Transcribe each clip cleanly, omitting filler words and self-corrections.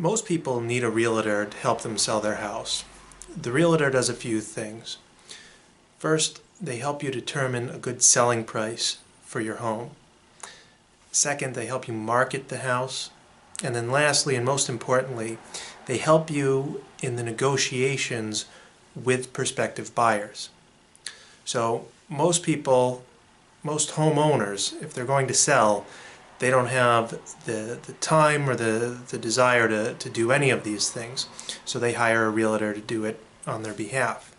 Most people need a realtor to help them sell their house. The realtor does a few things. First, they help you determine a good selling price for your home. Second, they help you market the house. And then lastly, and most importantly, they help you in the negotiations with prospective buyers. So most people, most homeowners, if they're going to sell, they don't have the time or the desire to do any of these things. So they hire a realtor to do it on their behalf.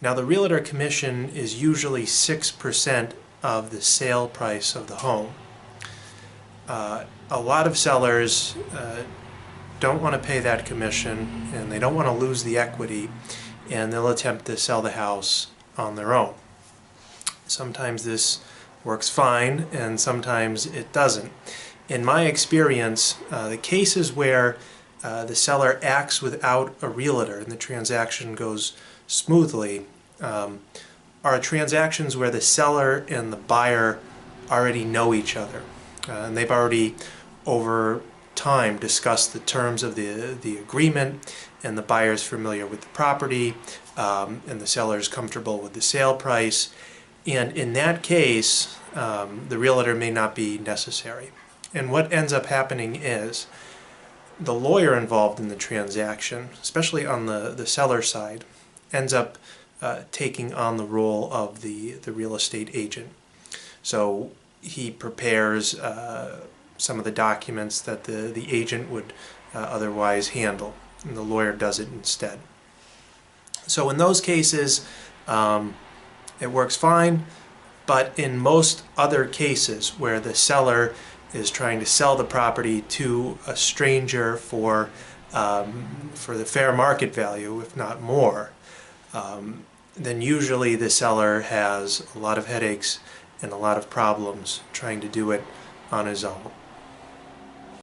Now the realtor commission is usually 6% of the sale price of the home. A lot of sellers don't want to pay that commission, and they don't want to lose the equity, and they'll attempt to sell the house on their own. Sometimes this works fine, and sometimes it doesn't. In my experience, the cases where the seller acts without a realtor and the transaction goes smoothly are transactions where the seller and the buyer already know each other. And they've already, over time, discussed the terms of the agreement, and the buyer's familiar with the property, and the seller's comfortable with the sale price. And in that case, the realtor may not be necessary. And what ends up happening is the lawyer involved in the transaction, especially on the seller side, ends up taking on the role of the real estate agent. So he prepares some of the documents that the agent would otherwise handle, and the lawyer does it instead. So in those cases, it works fine, but in most other cases where the seller is trying to sell the property to a stranger for the fair market value, if not more, then usually the seller has a lot of headaches and a lot of problems trying to do it on his own.